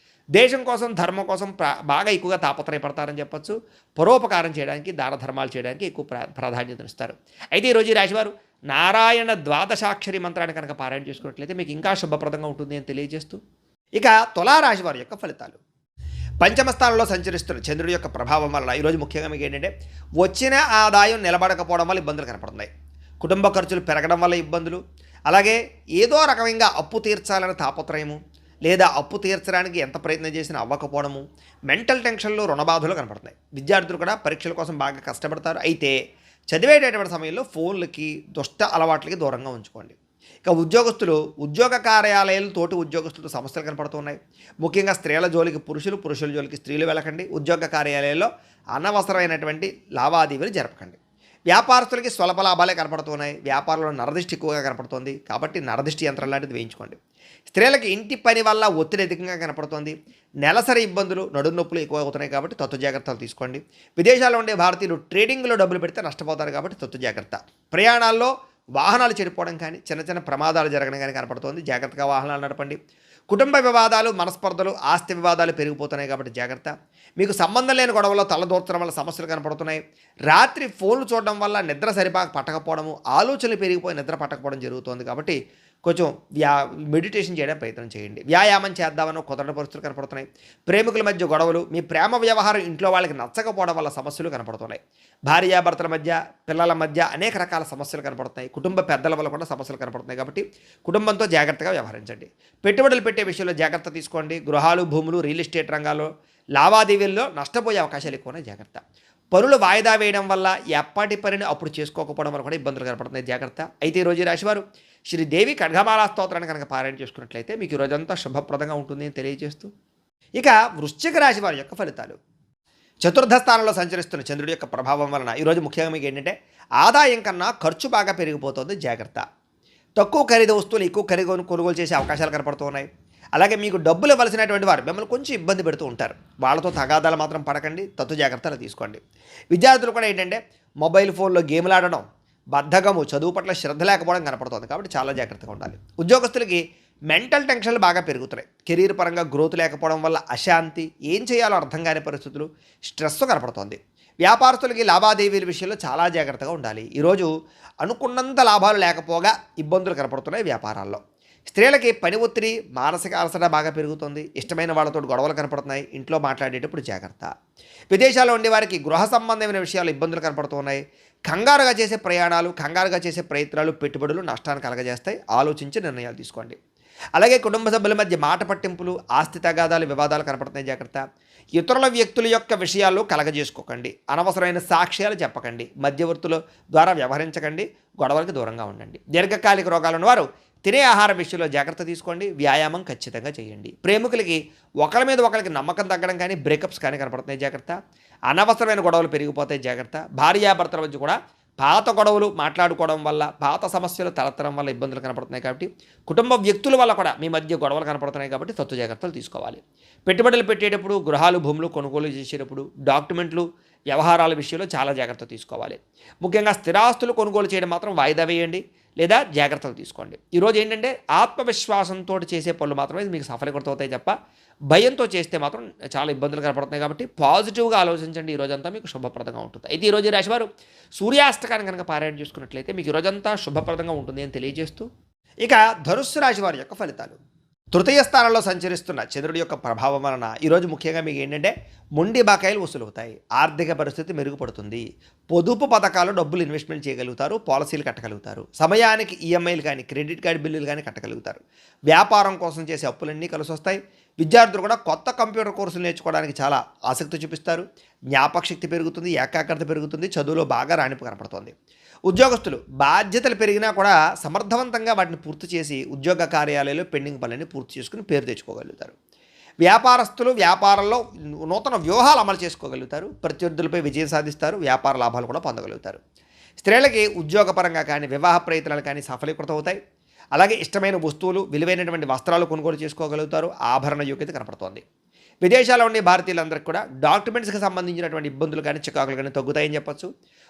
దేశం కోసం, ధర్మం కోసం బాగా ఎక్కువగా తాపత్రయపడతారని చెప్పచ్చు. పరోపకారం చేయడానికి, దాన ధర్మాలు చేయడానికి ఎక్కువ ప్రాధాన్యతనిస్తారు. అయితే ఈరోజు ఈ రాశివారు నారాయణ ద్వాదశాక్షరి మంత్రాన్ని కనుక పారాయణ చేసుకున్నట్లయితే మీకు ఇంకా శుభప్రదంగా ఉంటుంది అని తెలియజేస్తూ, ఇక తులారాశి వారి యొక్క ఫలితాలు. పంచమ స్థానంలో సంచరిస్తున్న చంద్రుడి యొక్క ప్రభావం వలన ఈరోజు ముఖ్యంగా మీకు ఏంటంటే వచ్చిన ఆదాయం నిలబడకపోవడం వల్ల ఇబ్బందులు కనపడుతున్నాయి. కుటుంబ ఖర్చులు పెరగడం వల్ల ఇబ్బందులు, అలాగే ఏదో రకమైన అప్పు తీర్చాలనే తాపత్రయము, లేదా అప్పు తీర్చడానికి ఎంత ప్రయత్నం చేసినా అవ్వకపోవడము, మెంటల్ టెన్షన్లు, రుణబాధలు కనపడుతున్నాయి. విద్యార్థులు కూడా పరీక్షల కోసం బాగా కష్టపడతారు. అయితే చదివేటటువంటి సమయంలో ఫోన్లకి, దుష్ట అలవాట్లకి దూరంగా ఉంచుకోండి. ఇక ఉద్యోగస్తులు, ఉద్యోగ కార్యాలయాలు తోటి ఉద్యోగస్తులతో సమస్యలు కనపడుతున్నాయి. ముఖ్యంగా స్త్రీల జోలికి పురుషులు, పురుషుల జోలికి స్త్రీలు వెళ్ళకండి. ఉద్యోగ కార్యాలయాల్లో అనవసరమైనటువంటి లావాదేవీలు జరపకండి. వ్యాపారస్తులకి స్వల్ప లాభాలే కనపడుతున్నాయి. వ్యాపారంలో నరదిష్టి ఎక్కువగా కనపడుతుంది కాబట్టి నరదిష్టి యంత్రం లాంటిది వేయించుకోండి. స్త్రీలకి ఇంటి పని వల్ల ఒత్తిడి అధికంగా కనపడుతుంది. నెలసరి ఇబ్బందులు, నడుము నొప్పులు ఎక్కువ అవుతున్నాయి కాబట్టి తత్తు జాగ్రత్తలు తీసుకోండి. విదేశాల్లో ఉండే భారతీయులు ట్రేడింగ్లో డబ్బులు పెడితే నష్టపోతారు కాబట్టి తత్తు జాగ్రత్త. ప్రయాణాల్లో వాహనాలు చెడిపోవడం కానీ, చిన్న చిన్న ప్రమాదాలు జరగడం కానీ కనపడుతోంది. జాగ్రత్తగా వాహనాలు నడపండి. కుటుంబ వివాదాలు, మనస్పర్ధలు, ఆస్తి వివాదాలు పెరిగిపోతున్నాయి కాబట్టి జాగ్రత్త. మీకు సంబంధం లేని గొడవల్లో తలదూర్చడం వల్ల సమస్యలు కనపడుతున్నాయి. రాత్రి ఫోన్లు చూడడం వల్ల నిద్ర సరిపాక పట్టకపోవడము, ఆలోచనలు పెరిగిపోయి నిద్ర పట్టకపోవడం జరుగుతోంది కాబట్టి కొంచెం మెడిటేషన్ చేయడానికి ప్రయత్నం చేయండి. వ్యాయామం చేద్దామని కుదరని పరిస్థితులు కనపడుతున్నాయి. ప్రేమికుల మధ్య గొడవలు, మీ ప్రేమ వ్యవహారం ఇంట్లో వాళ్ళకి నచ్చకపోవడం వల్ల సమస్యలు కనపడుతున్నాయి. భార్యాభర్తల మధ్య, పిల్లల మధ్య అనేక రకాల సమస్యలు కనపడుతున్నాయి. కుటుంబ పెద్దల వల్ల కూడా సమస్యలు కనపడుతున్నాయి కాబట్టి కుటుంబంతో జాగ్రత్తగా వ్యవహరించండి. పెట్టుబడులు పెట్టే విషయంలో జాగ్రత్త తీసుకోండి. గృహాలు, భూములు, రియల్ ఎస్టేట్ రంగాల్లో లావాదేవీల్లో నష్టపోయే అవకాశాలు ఎక్కువనే జాగ్రత్త. పనులు వాయిదా వేయడం వల్ల ఎప్పటి పనిని అప్పుడు చేసుకోకపోవడం వల్ల కూడా ఇబ్బందులు కనపడుతున్నాయి. జాగ్రత్త. అయితే ఈరోజు రాశివారు శ్రీదేవి ఖడ్గమాలా స్తోత్రాన్ని కనుక పారాయణ చేసుకున్నట్లయితే మీకు ఈ రోజంతా శుభప్రదంగా ఉంటుంది అని తెలియజేస్తూ, ఇక వృశ్చిక రాశి వారి యొక్క ఫలితాలు. చతుర్థ స్థానంలో సంచరిస్తున్న చంద్రుడి యొక్క ప్రభావం వలన ఈరోజు ముఖ్యంగా మీకు ఏంటంటే ఆదాయం కన్నా ఖర్చు బాగా పెరిగిపోతుంది. జాగ్రత్త. తక్కువ ఖరీదు వస్తువులు ఎక్కువ ఖరీదు కొనుగోలు చేసే అవకాశాలు కనపడుతూ ఉన్నాయి. అలాగే మీకు డబ్బులు ఇవ్వాల్సినటువంటి వారు మిమ్మల్ని కొంచెం ఇబ్బంది పెడుతూ ఉంటారు. వాళ్ళతో తగాదాలు మాత్రం పడకండి. తత్తు జాగ్రత్తలు తీసుకోండి. విద్యార్థులు కూడా ఏంటంటే మొబైల్ ఫోన్లో గేమ్లు ఆడడం, బద్ధకము, చదువు పట్ల శ్రద్ధ లేకపోవడం కనపడుతుంది కాబట్టి చాలా జాగ్రత్తగా ఉండాలి. ఉద్యోగస్తులకి మెంటల్ టెన్షన్లు బాగా పెరుగుతున్నాయి. కెరీర్ పరంగా గ్రోత్ లేకపోవడం వల్ల అశాంతి, ఏం చేయాలో అర్థం కాని పరిస్థితులు, స్ట్రెస్ కనపడుతోంది. వ్యాపారస్తులకి లావాదేవీల విషయంలో చాలా జాగ్రత్తగా ఉండాలి. ఈరోజు అనుకున్నంత లాభాలు లేకపోగా ఇబ్బందులు కనపడుతున్నాయి వ్యాపారాల్లో. స్త్రీలకి పని ఒత్తిడి, మానసిక అలసట బాగా పెరుగుతుంది. ఇష్టమైన వాళ్ళతో గొడవలు కనపడుతున్నాయి. ఇంట్లో మాట్లాడేటప్పుడు జాగ్రత్త. విదేశాల్లో ఉండే వారికి గృహ సంబంధమైన విషయాలు ఇబ్బందులు కనపడుతున్నాయి. కంగారుగా చేసే ప్రయాణాలు, కంగారుగా చేసే ప్రయత్నాలు, పెట్టుబడులు నష్టాన్ని కలగజేస్తాయి. ఆలోచించి నిర్ణయాలు తీసుకోండి. అలాగే కుటుంబ సభ్యుల మధ్య మాట పట్టింపులు, ఆస్తి తగాదాలు, వివాదాలు కనపడుతున్నాయి. జాగ్రత్త. ఇతరుల వ్యక్తుల యొక్క విషయాల్లో కలగజేసుకోకండి. అనవసరమైన సాక్ష్యాలు చెప్పకండి. మధ్యవర్తుల ద్వారా వ్యవహరించకండి. గొడవలకు దూరంగా ఉండండి. దీర్ఘకాలిక రోగాలు ఉన్నవారు తినే ఆహార విషయంలో జాగ్రత్త తీసుకోండి. వ్యాయామం ఖచ్చితంగా చేయండి. ప్రేమికులకి ఒకరి మీద ఒకరికి నమ్మకం తగ్గడం కానీ, బ్రేకప్స్ కానీ కనపడుతున్నాయి. జాగ్రత్త. అనవసరమైన గొడవలు పెరిగిపోతాయి. జాగ్రత్త. భార్యాభర్తల మధ్య కూడా పాత గొడవలు మాట్లాడుకోవడం వల్ల, పాత సమస్యలు తలెత్తడం వల్ల ఇబ్బందులు కనపడుతున్నాయి కాబట్టి, కుటుంబ వ్యక్తుల వల్ల కూడా మీ మధ్య గొడవలు కనపడుతున్నాయి కాబట్టి తత్తు జాగ్రత్తలు తీసుకోవాలి. పెట్టుబడులు పెట్టేటప్పుడు, గృహాలు, భూములు కొనుగోలు చేసేటప్పుడు, డాక్యుమెంట్లు, వ్యవహారాల విషయంలో చాలా జాగ్రత్త తీసుకోవాలి. ముఖ్యంగా స్థిరాస్తులు కొనుగోలు చేయడం మాత్రం వాయిదా వేయండి లేదా జాగ్రత్తలు తీసుకోండి. ఈరోజు ఏంటంటే ఆత్మవిశ్వాసంతో చేసే పనులు మాత్రమే మీకు సఫలీకృతమవుతాయి తప్ప భయంతో చేస్తే మాత్రం చాలా ఇబ్బందులు కనపడుతున్నాయి కాబట్టి పాజిటివ్గా ఆలోచించండి. ఈ రోజంతా మీకు శుభప్రదంగా ఉంటుంది. అయితే ఈరోజు రాశివారు సూర్యాస్తకాన్ని కనుక పారాయణ చేసుకున్నట్లయితే మీకు ఈ రోజంతా శుభప్రదంగా ఉంటుంది అని తెలియజేస్తూ, ఇక ధనుస్సు రాశి వారి యొక్క ఫలితాలు. తృతీయ స్థానంలో సంచరిస్తున్న చంద్రుడి యొక్క ప్రభావం వలన ఈరోజు ముఖ్యంగా మీకు ఏంటంటే మొండి బకాయిలు వసూలవుతాయి. ఆర్థిక పరిస్థితి మెరుగుపడుతుంది. పొదుపు పథకాలు డబ్బులు ఇన్వెస్ట్మెంట్ చేయగలుగుతారు. పాలసీలు కట్టగలుగుతారు. సమయానికి ఈఎంఐలు కానీ, క్రెడిట్ కార్డు బిల్లులు కానీ కట్టగలుగుతారు. వ్యాపారం కోసం చేసే అప్పులన్నీ కలిసి వస్తాయి. విద్యార్థులు కూడా కొత్త కంప్యూటర్ కోర్సులు నేర్చుకోవడానికి చాలా ఆసక్తి చూపిస్తారు. జ్ఞాపకశక్తి పెరుగుతుంది. ఏకాగ్రత పెరుగుతుంది. చదువులో బాగా రాణింపు కనపడుతుంది. ఉద్యోగస్తులు బాధ్యతలు పెరిగినా కూడా సమర్థవంతంగా వాటిని పూర్తి చేసి ఉద్యోగ కార్యాలయాల్లో పెండింగ్ పనులని పూర్తి చేసుకుని పేరు తెచ్చుకోగలుగుతారు. వ్యాపారస్తులు వ్యాపారంలో నూతన వ్యూహాలు అమలు చేసుకోగలుగుతారు. ప్రత్యర్థులపై విజయం సాధిస్తారు. వ్యాపార లాభాలు కూడా పొందగలుగుతారు. స్త్రీలకి ఉద్యోగపరంగా కానీ, వివాహ ప్రయత్నాలు కానీ సఫలీకృతం అవుతాయి. అలాగే ఇష్టమైన వస్తువులు, విలువైనటువంటి వస్త్రాలు కొనుగోలు చేసుకోగలుగుతారు. ఆభరణ యోగ్యత కనపడుతోంది. విదేశాల్లో ఉండే భారతీయులందరికీ కూడా డాక్యుమెంట్స్కి సంబంధించినటువంటి ఇబ్బందులు కానీ, చికాకులు కానీ తగ్గుతాయని చెప్పొచ్చు.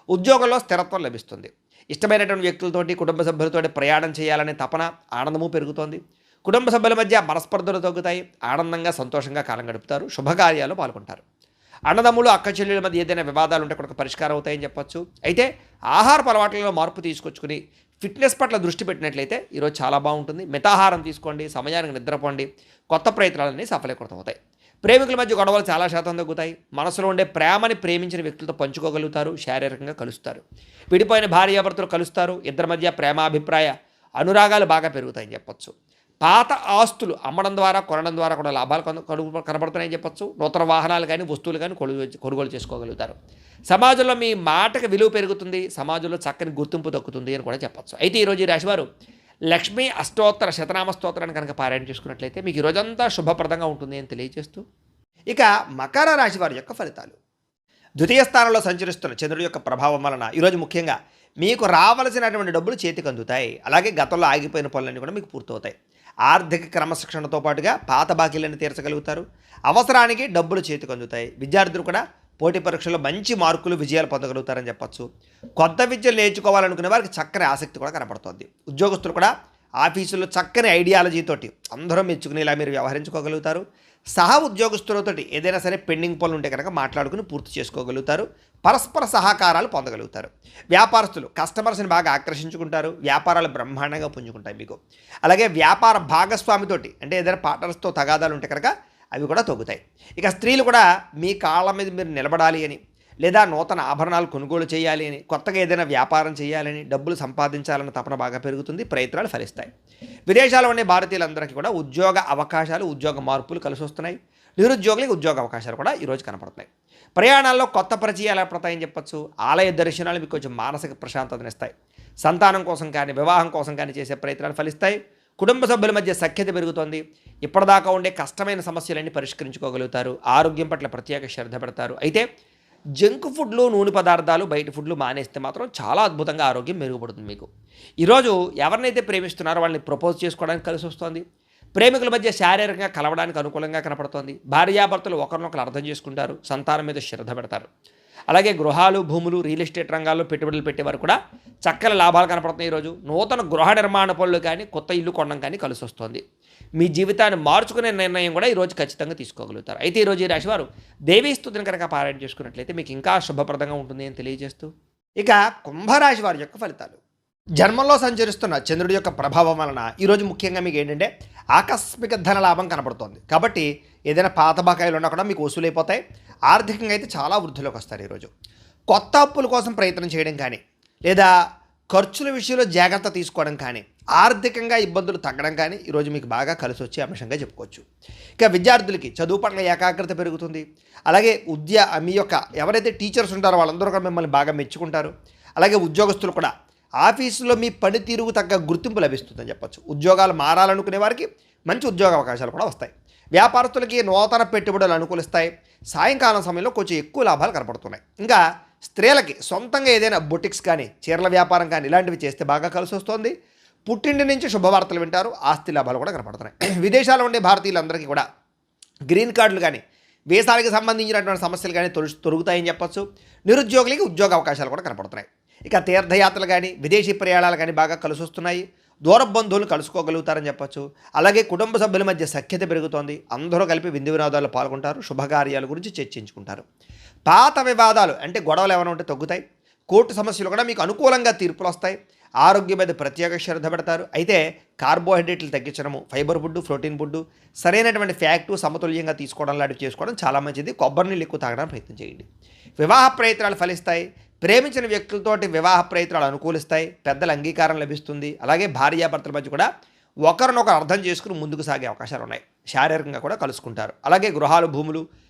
ఉద్యోగంలో స్థిరత్వం లభిస్తుంది. ఇష్టమైనటువంటి వ్యక్తులతోటి, కుటుంబ సభ్యులతోటి ప్రయాణం చేయాలనే తపన, ఆనందము పెరుగుతోంది. కుటుంబ సభ్యుల మధ్య మనస్పర్ధలు తగ్గుతాయి. ఆనందంగా, సంతోషంగా కాలం గడుపుతారు. శుభకార్యాలు పాల్గొంటారు. అన్నదమ్ములు, అక్క చెల్లెల మధ్య ఏదైనా వివాదాలు ఉంటే కూడా పరిష్కారం అవుతాయని చెప్పొచ్చు. అయితే ఆహారపు అలవాట్లలో మార్పు తీసుకొచ్చుకుని ఫిట్నెస్ పట్ల దృష్టి పెట్టినట్లయితే ఈరోజు చాలా బాగుంటుంది. మితాహారం తీసుకోండి. సమయానికి నిద్రపోండి. కొత్త ప్రయత్నాలన్నీ సఫలీకృతం అవుతాయి. ప్రేమికుల మధ్య గొడవలు చాలా శాతం తగ్గుతాయి. మనసులో ఉండే ప్రేమని ప్రేమించిన వ్యక్తులతో పంచుకోగలుగుతారు. శారీరకంగా కలుస్తారు. విడిపోయిన భార్యాభర్తలు కలుస్తారు. ఇద్దరి మధ్య ప్రేమాభిప్రాయ అనురాగాలు బాగా పెరుగుతాయని చెప్పొచ్చు. పాత ఆస్తులు అమ్మడం ద్వారా, కొనడం ద్వారా కూడా లాభాలు కనబడుతున్నాయని చెప్పొచ్చు. నూతన వాహనాలు కానీ, వస్తువులు కానీ కొనుగోలు చేసుకోగలుగుతారు. సమాజంలో మీ మాటకి విలువ పెరుగుతుంది. సమాజంలో చక్కని గుర్తింపు దక్కుతుంది అని కూడా చెప్పొచ్చు. అయితే ఈరోజు ఈ రాశివారు లక్ష్మీ అష్టోత్తర శతనామ స్తోత్రాన్ని కనుక పారాయణ చేసుకున్నట్లయితే మీకు ఈ రోజంతా శుభప్రదంగా ఉంటుంది అని తెలియజేస్తూ, ఇక మకర రాశి వారి యొక్క ఫలితాలు. ద్వితీయ స్థానంలో సంచరిస్తున్న చంద్రుడి యొక్క ప్రభావం వలన ఈరోజు ముఖ్యంగా మీకు రావలసినటువంటి డబ్బులు చేతికి అందుతాయి. అలాగే గతంలో ఆగిపోయిన పనులన్నీ కూడా మీకు పూర్తవుతాయి. ఆర్థిక క్రమశిక్షణతో పాటుగా పాత బాకీలను తీర్చగలుగుతారు. అవసరానికి డబ్బులు చేతికి అందుతాయి. విద్యార్థులు కూడా పోటీ పరీక్షల్లో మంచి మార్కులు, విజయాలు పొందగలుగుతారని చెప్పొచ్చు. కొత్త విద్యలు నేర్చుకోవాలనుకునే వారికి చక్కని ఆసక్తి కూడా కనపడుతుంది. ఉద్యోగస్తులు కూడా ఆఫీసుల్లో చక్కని ఐడియాలజీతోటి అందరూ మెచ్చుకునేలా మీరు వ్యవహరించుకోగలుగుతారు. సహా ఉద్యోగస్తులతోటి ఏదైనా సరే పెండింగ్ పనులు ఉంటే కనుక మాట్లాడుకుని పూర్తి చేసుకోగలుగుతారు. పరస్పర సహకారాలు పొందగలుగుతారు. వ్యాపారస్తులు కస్టమర్స్ని బాగా ఆకర్షించుకుంటారు. వ్యాపారాలు బ్రహ్మాండంగా పుంజుకుంటాయి మీకు. అలాగే వ్యాపార భాగస్వామితోటి అంటే ఏదైనా పార్ట్నర్స్తో తగాదాలు ఉంటే కనుక అవి కూడా తగ్గుతాయి. ఇక స్త్రీలు కూడా మీ కాళ్ళ మీద మీరు నిలబడాలి అని, లేదా నూతన ఆభరణాలు కొనుగోలు చేయాలి అని, కొత్తగా ఏదైనా వ్యాపారం చేయాలని, డబ్బులు సంపాదించాలన్న తపన బాగా పెరుగుతుంది. ప్రయత్నాలు ఫలిస్తాయి. విదేశాల్లో ఉండే భారతీయులందరికీ కూడా ఉద్యోగ అవకాశాలు, ఉద్యోగ మార్పులు కలిసి వస్తున్నాయి. నిరుద్యోగులకు ఉద్యోగ అవకాశాలు కూడా ఈరోజు కనపడుతున్నాయి. ప్రయాణాల్లో కొత్త పరిచయాలు ఏర్పడతాయని చెప్పొచ్చు. ఆలయ దర్శనాలు మీకు కొంచెం మానసిక ప్రశాంతతనిస్తాయి. సంతానం కోసం కానీ, వివాహం కోసం కానీ చేసే ప్రయత్నాలు ఫలిస్తాయి. కుటుంబ సభ్యుల మధ్య సఖ్యత పెరుగుతోంది. ఇప్పటిదాకా ఉండే కష్టమైన సమస్యలన్నీ పరిష్కరించుకోగలుగుతారు. ఆరోగ్యం పట్ల ప్రత్యేక శ్రద్ధ పెడతారు. అయితే జంక్ ఫుడ్లు, నూనె పదార్థాలు, బయట ఫుడ్లు మానేస్తే మాత్రం చాలా అద్భుతంగా ఆరోగ్యం మెరుగుపడుతుంది మీకు. ఈరోజు ఎవరినైతే ప్రేమిస్తున్నారో వాళ్ళని ప్రపోజ్ చేసుకోవడానికి కలిసి వస్తుంది. ప్రేమికుల మధ్య శారీరకంగా కలవడానికి అనుకూలంగా కనపడుతోంది. భార్యాభర్తలు ఒకరినొకరు అర్థం చేసుకుంటారు. సంతానం మీద శ్రద్ధ పెడతారు. అలాగే గృహాలు, భూములు, రియల్ ఎస్టేట్ రంగాల్లో పెట్టుబడులు పెట్టేవారు కూడా చక్కని లాభాలు కనపడుతున్నాయి. ఈరోజు నూతన గృహ నిర్మాణ పనులు కానీ, కొత్త ఇల్లు కొనడం కానీ కలిసి వస్తుంది. మీ జీవితాన్ని మార్చుకునే నిర్ణయం కూడా ఈరోజు ఖచ్చితంగా తీసుకోగలుగుతారు. అయితే ఈరోజు ఈ రాశివారు దేవీ స్తుతిని కనుక పారాయణ చేసుకున్నట్లయితే మీకు ఇంకా శుభప్రదంగా ఉంటుంది అని తెలియజేస్తూ, ఇక కుంభరాశి వారి యొక్క ఫలితాలు. జన్మంలో సంచరిస్తున్న చంద్రుడి యొక్క ప్రభావం వలన ఈరోజు ముఖ్యంగా మీకు ఏంటంటే ఆకస్మిక ధన లాభం కనపడుతోంది. కాబట్టి ఏదైనా పాత బకాయిలు ఉన్నా కూడా మీకు వసూలైపోతాయి. ఆర్థికంగా అయితే చాలా వృద్ధిలోకి వస్తారు. ఈరోజు కొత్త అప్పుల కోసం ప్రయత్నం చేయడం కానీ, లేదా ఖర్చుల విషయంలో జాగ్రత్త తీసుకోవడం కానీ, ఆర్థికంగా ఇబ్బందులు తగ్గడం కానీ ఈరోజు మీకు బాగా కలిసి వచ్చే అంశంగా చెప్పుకోవచ్చు. ఇక విద్యార్థులకి చదువు పట్ల ఏకాగ్రత పెరుగుతుంది. అలాగే మీ యొక్క ఎవరైతే టీచర్స్ ఉంటారో వాళ్ళందరూ కూడా మిమ్మల్ని బాగా మెచ్చుకుంటారు. అలాగే ఉద్యోగస్తులు కూడా ఆఫీసులో మీ పనితీరుకు తగ్గ గుర్తింపు లభిస్తుందని చెప్పొచ్చు. ఉద్యోగాలు మారాలనుకునే వారికి మంచి ఉద్యోగ అవకాశాలు కూడా వస్తాయి. వ్యాపారస్తులకి నూతన పెట్టుబడులు అనుకూలిస్తాయి. సాయంకాలం సమయంలో కొంచెం ఎక్కువ లాభాలు కనపడుతున్నాయి. ఇంకా స్త్రీలకి సొంతంగా ఏదైనా బొటిక్స్ కానీ, చీరల వ్యాపారం కానీ ఇలాంటివి చేస్తే బాగా కలిసి వస్తుంది. పుట్టింటి నుంచి శుభవార్తలు వింటారు. ఆస్తి లాభాలు కూడా కనపడుతున్నాయి. విదేశాల్లో ఉండే భారతీయులందరికీ కూడా గ్రీన్ కార్డులు కానీ, వీసాలకు సంబంధించినటువంటి సమస్యలు కానీ తొలుగుతాయని చెప్పొచ్చు. నిరుద్యోగులకి ఉద్యోగ అవకాశాలు కూడా కనపడుతున్నాయి. ఇక తీర్థయాత్రలు కానీ, విదేశీ ప్రయాణాలు కానీ బాగా కలిసి వస్తున్నాయి. దూర బంధువులు కలుసుకోగలుగుతారని చెప్పొచ్చు. అలాగే కుటుంబ సభ్యుల మధ్య సఖ్యత పెరుగుతోంది. అందరూ కలిపి విందు వినోదాల్లో పాల్గొంటారు. శుభకార్యాల గురించి చర్చించుకుంటారు. పాత వివాదాలు అంటే గొడవలు ఏమైనా ఉంటే తగ్గుతాయి. కోర్టు సమస్యలు కూడా మీకు అనుకూలంగా తీర్పులు వస్తాయి. ఆరోగ్యం మీద ప్రత్యేక శ్రద్ధ పెడతారు. అయితే కార్బోహైడ్రేట్లు తగ్గించడము, ఫైబర్ ఫుడ్, ప్రోటీన్ ఫుడ్, సరైనటువంటి ఫ్యాక్టు సమతుల్యంగా తీసుకోవడం లాంటివి చేసుకోవడం చాలా మంచిది. కొబ్బరి నీళ్ళు ఎక్కువ తాగడానికి ప్రయత్నం చేయండి. వివాహ ప్రయత్నాలు ఫలిస్తాయి. ప్రేమించిన వ్యక్తులతోటి వివాహ ప్రయత్నాలు అనుకూలిస్తాయి. పెద్దల అంగీకారం లభిస్తుంది. అలాగే భార్యాభర్తల మధ్య కూడా ఒకరినొకరు అర్థం చేసుకుని ముందుకు సాగే అవకాశాలు ఉన్నాయి. శారీరకంగా కూడా కలుసుకుంటారు. అలాగే గృహాలు, భూములు,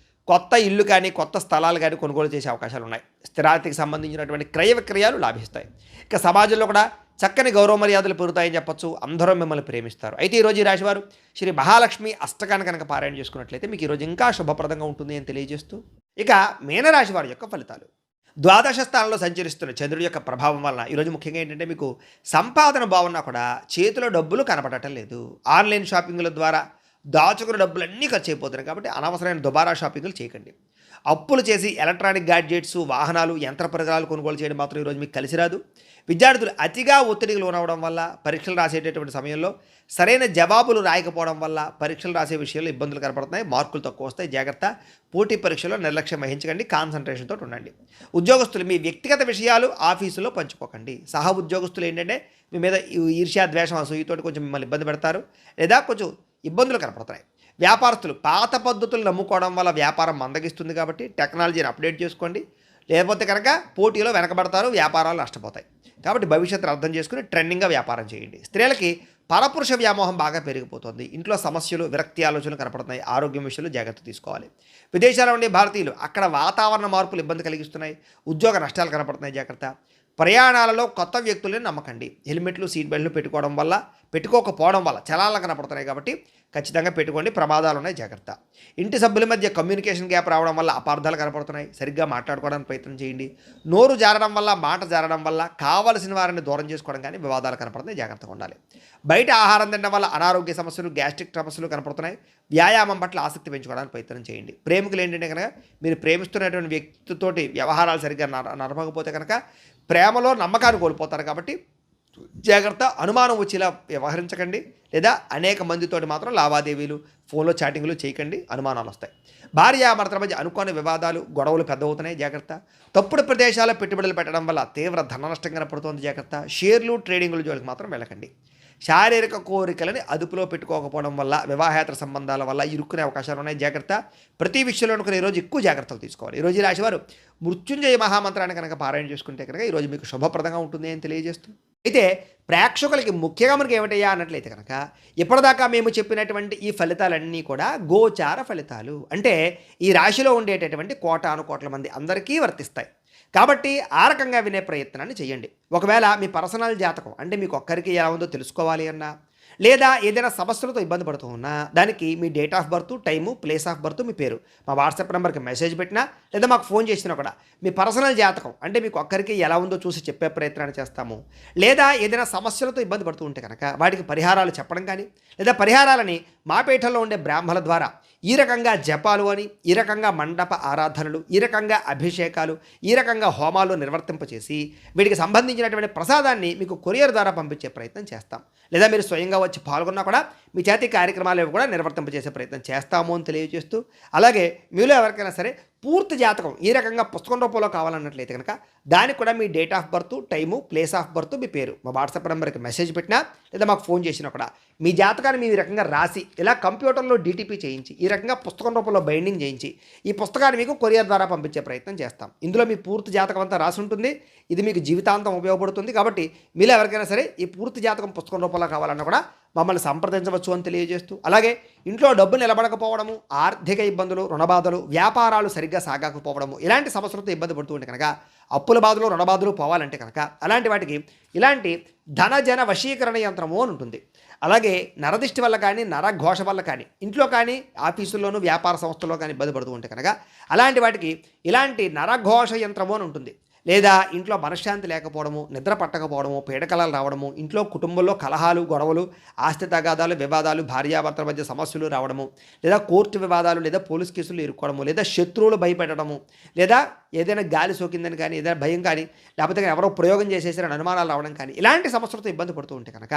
కొత్త ఇల్లు కానీ, కొత్త స్థలాలు కానీ కొనుగోలు చేసే అవకాశాలు ఉన్నాయి. స్థిరాస్తికి సంబంధించినటువంటి క్రయ విక్రయాలు లాభిస్తాయి. ఇక సమాజంలో కూడా చక్కని గౌరవ మర్యాదలు పెరుగుతాయని చెప్పొచ్చు. అందరూ మిమ్మల్ని ప్రేమిస్తారు. అయితే ఈరోజు ఈ రాశివారు శ్రీ మహాలక్ష్మి అష్టకాన్ని కనుక పారాయణ చేసుకున్నట్లయితే మీకు ఈరోజు ఇంకా శుభప్రదంగా ఉంటుంది అని తెలియజేస్తూ, ఇక మీనరాశి వారి యొక్క ఫలితాలు. ద్వాదశ స్థానంలో సంచరిస్తున్న చంద్రుడి యొక్క ప్రభావం వలన ఈరోజు ముఖ్యంగా ఏంటంటే మీకు సంపాదన బాగున్నా కూడా చేతిలో డబ్బులు కనపడటం లేదు. ఆన్లైన్ షాపింగ్ల ద్వారా దాచుకున్న డబ్బులన్నీ ఖర్చు అయిపోతున్నాయి. కాబట్టి అనవసరమైన దుబారా షాపింగ్లు చేయకండి. అప్పులు చేసి ఎలక్ట్రానిక్ గ్యాడ్జెట్స్, వాహనాలు, యంత్ర పరికరాలు కొనుగోలు చేయడం మాత్రం ఈరోజు మీకు కలిసి రాదు. విద్యార్థులు అతిగా ఒత్తిడికి లోనవడం వల్ల, పరీక్షలు రాసేటటువంటి సమయంలో సరైన జవాబులు రాయకపోవడం వల్ల పరీక్షలు రాసే విషయంలో ఇబ్బందులు కనపడుతున్నాయి. మార్కులు తక్కువ వస్తాయి. జాగ్రత్త. పోటీ పరీక్షలో నిర్లక్ష్యం వహించకండి. కాన్సన్ట్రేషన్తో ఉండండి. ఉద్యోగస్తులు మీ వ్యక్తిగత విషయాలు ఆఫీసులో పంచుకోకండి. సహ ఉద్యోగస్తులు ఏంటంటే మీ మీద ఈర్ష్యా, ద్వేషం, అసూయతోటి కొంచెం మిమ్మల్ని ఇబ్బంది పెడతారు, లేదా కొంచెం ఇబ్బందులు కనపడుతున్నాయి. వ్యాపారస్తులు పాత పద్ధతులు నమ్ముకోవడం వల్ల వ్యాపారం మందగిస్తుంది. కాబట్టి టెక్నాలజీని అప్డేట్ చేసుకోండి. లేకపోతే కనుక పోటీలో వెనకబడతారు, వ్యాపారాలు నష్టపోతాయి. కాబట్టి భవిష్యత్తును అర్థం చేసుకుని ట్రెండింగ్గా వ్యాపారం చేయండి. స్త్రీలకి పరపురుష వ్యామోహం బాగా పెరిగిపోతుంది. ఇంట్లో సమస్యలు, విరక్తి ఆలోచనలు కనపడుతున్నాయి. ఆరోగ్యం విషయంలో జాగ్రత్త తీసుకోవాలి. విదేశాల్లో ఉండే భారతీయులు అక్కడ వాతావరణ మార్పులు ఇబ్బంది కలిగిస్తున్నాయి. ఉద్యోగ నష్టాలు కనపడుతున్నాయి. జాగ్రత్త. ప్రయాణాలలో కొత్త వ్యక్తులని నమ్మకండి. హెల్మెట్లు, సీట్ బెల్ట్లు పెట్టుకోకపోవడం వల్ల చలాలు కనపడుతున్నాయి. కాబట్టి ఖచ్చితంగా పెట్టుకోండి. ప్రమాదాలు ఉన్నాయి. జాగ్రత్త. ఇంటి సభ్యుల మధ్య కమ్యూనికేషన్ గ్యాప్ రావడం వల్ల అపార్థాలు కనపడుతున్నాయి. సరిగ్గా మాట్లాడుకోవడానికి ప్రయత్నం చేయండి. నోరు జారడం వల్ల, మాట జారడం వల్ల కావలసిన వారిని దూరం చేసుకోవడం కానీ వివాదాలు కనపడుతున్నాయి. జాగ్రత్తగా ఉండాలి. బయట ఆహారం తినడం వల్ల అనారోగ్య సమస్యలు, గ్యాస్ట్రిక్ సమస్యలు కనపడుతున్నాయి. వ్యాయామం పట్ల ఆసక్తి పెంచుకోవడానికి ప్రయత్నం చేయండి. ప్రేమికులు ఏంటంటే కనుక మీరు ప్రేమిస్తున్నటువంటి వ్యక్తితోటి వ్యవహారాలు సరిగ్గా నడపకపోతే కనుక ప్రేమలో నమ్మకాన్ని కోల్పోతారు. కాబట్టి జాగ్రత్త. అనుమానం వచ్చేలా వ్యవహరించకండి. లేదా అనేక మందితోటి మాత్రం లావాదేవీలు, ఫోన్లో చాటింగ్లు చేయకండి. అనుమానాలు వస్తాయి. భార్యాభర్తల మధ్య అనుకోని వివాదాలు, గొడవలు పెద్దవుతున్నాయి. జాగ్రత్త. తప్పుడు ప్రదేశాల్లో పెట్టుబడులు పెట్టడం వల్ల తీవ్ర ధన నష్టం కనపడుతుంది. జాగ్రత్త. షేర్లు, ట్రేడింగ్ల జోలికి మాత్రం వెళ్ళకండి. శారీరక కోరికలని అదుపులో పెట్టుకోకపోవడం వల్ల, వివాహేతర సంబంధాల వల్ల ఇరుక్కునే అవకాశాలు ఉన్నాయి. జాగ్రత్త. ప్రతి విషయంలో కూడా ఈరోజు ఎక్కువ జాగ్రత్తలు తీసుకోవాలి. ఈరోజు ఈ రాశివారు మృత్యుంజయ మహామంత్రాన్ని కనుక పారాయణ చేసుకుంటే కనుక ఈరోజు మీకు శుభప్రదంగా ఉంటుంది అని తెలియజేస్తూ, అయితే ప్రేక్షకులకి ముఖ్యంగా మనకి ఏమిటయ్యా అన్నట్లయితే కనుక ఇప్పటిదాకా మేము చెప్పినటువంటి ఈ ఫలితాలన్నీ కూడా గోచార ఫలితాలు. అంటే ఈ రాశిలో ఉండేటటువంటి కోటాను కోట్ల మంది అందరికీ వర్తిస్తాయి. కాబట్టి ఆ రకంగా వినే ప్రయత్నాన్ని చేయండి. ఒకవేళ మీ పర్సనల్ జాతకం అంటే మీకు ఒక్కరికి ఎలా ఉందో తెలుసుకోవాలి అన్నా, లేదా ఏదైనా సమస్యలతో ఇబ్బంది పడుతూ ఉన్నా దానికి మీ date of birth, time, place of birth, మీ పేరు మా వాట్సాప్ నెంబర్కి మెసేజ్ పెట్టినా లేదా మాకు ఫోన్ చేసినా కూడా మీ పర్సనల్ జాతకం అంటే మీకు ఒక్కరికి ఎలా ఉందో చూసి చెప్పే ప్రయత్నాన్ని చేస్తాము. లేదా ఏదైనా సమస్యలతో ఇబ్బంది పడుతూ ఉంటే కనుక వాటికి పరిహారాలు చెప్పడం కానీ, లేదా పరిహారాలని మా పీఠంలో ఉండే బ్రాహ్మణుల ద్వారా ఈ రకంగా జపాలు అని, ఈ రకంగా మండప ఆరాధనలు, ఈ రకంగా అభిషేకాలు, ఈ రకంగా హోమాలు నిర్వర్తింపచేసి వీటికి సంబంధించినటువంటి ప్రసాదాన్ని మీకు కొరియర్ ద్వారా పంపించే ప్రయత్నం చేస్తాం. లేదా మీరు స్వయంగా వచ్చి పాల్గొన్నా కూడా మీ చేతి కార్యక్రమాలు కూడా నిర్వర్తింపచేసే ప్రయత్నం చేస్తాము అని తెలియజేస్తూ, అలాగే మీలో ఎవరికైనా సరే పూర్తి జాతకం ఈ రకంగా పుస్తకం రూపంలో కావాలన్నట్లయితే కనుక దానికి కూడా మీ date of birth, time, place of birth, మీ పేరు మా వాట్సాప్ నెంబర్కి మెసేజ్ పెట్టినా లేదా మాకు ఫోన్ చేసినా కూడా మీ జాతకాన్ని మీ రకంగా రాసి ఇలా కంప్యూటర్లో డీటీపీ చేయించి ఈ రకంగా పుస్తకం రూపంలో బైండింగ్ చేయించి ఈ పుస్తకాన్ని మీకు కొరియర్ ద్వారా పంపించే ప్రయత్నం చేస్తాం. ఇందులో మీ పూర్తి జాతకం అంతా రాసి ఉంటుంది. ఇది మీకు జీవితాంతం ఉపయోగపడుతుంది. కాబట్టి మీలో ఎవరికైనా సరే ఈ పూర్తి జాతకం పుస్తకం రూపంలో కావాలన్నా కూడా మమ్మల్ని సంప్రదించవచ్చు అని తెలియజేస్తూ, అలాగే ఇంట్లో డబ్బు నిలబడకపోవడము, ఆర్థిక ఇబ్బందులు, రుణబాధలు, వ్యాపారాలు సరిగ్గా సాగకపోవడము ఇలాంటి సమస్యలతో ఇబ్బంది పడుతూ ఉంటే కనుక అప్పుల బాధలు, రుణబాధలు పోవాలంటే కనుక అలాంటి వాటికి ఇలాంటి ధనజన వశీకరణ యంత్రము అని ఉంటుంది. అలాగే నరదిష్టి వల్ల కానీ, నరఘోష వల్ల కానీ, ఇంట్లో కానీ, ఆఫీసుల్లోనూ, వ్యాపార సంస్థల్లో కానీ ఇబ్బంది పడుతూ ఉంటే కనుక అలాంటి వాటికి ఇలాంటి నరఘోష యంత్రము అని ఉంటుంది. లేదా ఇంట్లో మనశ్శాంతి లేకపోవడము, నిద్ర పట్టకపోవడము, పీడకలాలు రావడము, ఇంట్లో కుటుంబంలో కలహాలు, గొడవలు, ఆస్తి తగాదాలు, వివాదాలు, భార్యాభర్తల మధ్య సమస్యలు రావడము, లేదా కోర్టు వివాదాలు, లేదా పోలీస్ కేసులు ఇరుక్కోవడము, లేదా శత్రువులు భయపెట్టడము, లేదా ఏదైనా గాలి సోకిందని కానీ, ఏదైనా భయం కానీ, లేకపోతే ఎవరో ప్రయోగం చేసేసారని అనుమానాలు రావడం కానీ ఇలాంటి సమస్యలతో ఇబ్బంది పడుతూ ఉంటే కనుక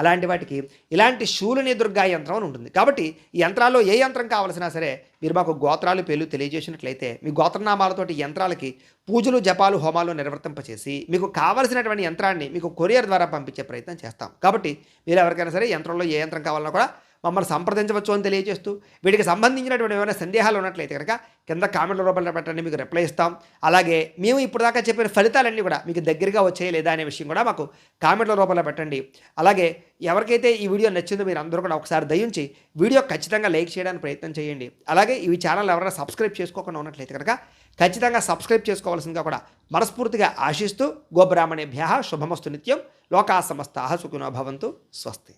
అలాంటి వాటికి ఇలాంటి శూలిని దుర్గా యంత్రం అని ఉంటుంది. కాబట్టి ఈ యంత్రాల్లో ఏ యంత్రం కావాల్సినా సరే మీరు మాకు గోత్రాలు, పేర్లు తెలియజేసినట్లయితే మీ గోత్రనామాలతోటి యంత్రాలకి పూజలు, జపాలు, హోమాలు నిర్వర్తింపచేసి మీకు కావలసినటువంటి యంత్రాన్ని మీకు కొరియర్ ద్వారా పంపించే ప్రయత్నం చేస్తాం. కాబట్టి మీరు ఎవరికైనా సరే యంత్రంలో ఏ యంత్రం కావాలన్నా కూడా మమ్మల్ని సంప్రదించవచ్చు అని తెలియజేస్తూ, వీటికి సంబంధించినటువంటి ఏమైనా సందేహాలు ఉన్నట్లయితే కనుక కింద కామెంట్ల రూపంలో పెట్టండి, మీకు రిప్లై ఇస్తాం. అలాగే మేము ఇప్పుడు దాకా చెప్పిన ఫలితాలన్నీ కూడా మీకు దగ్గరగా వచ్చాయి లేదా అనే విషయం కూడా మాకు కామెంట్ల రూపంలో పెట్టండి. అలాగే ఎవరికైతే ఈ వీడియో నచ్చిందో మీరు అందరూ కూడా ఒకసారి దయించి వీడియో ఖచ్చితంగా లైక్ చేయడానికి ప్రయత్నం చేయండి. అలాగే ఈ ఛానల్ ఎవరైనా సబ్స్క్రైబ్ చేసుకోకుండా ఉన్నట్లయితే కనుక ఖచ్చితంగా సబ్స్క్రైబ్ చేసుకోవాల్సిందిగా కూడా మనస్ఫూర్తిగా ఆశిస్తూ, గోబ్రాహ్మణేభ్యః శుభమస్తు నిత్యం, లోకా సమస్తాః సుఖినో భవంతు, స్వస్తి.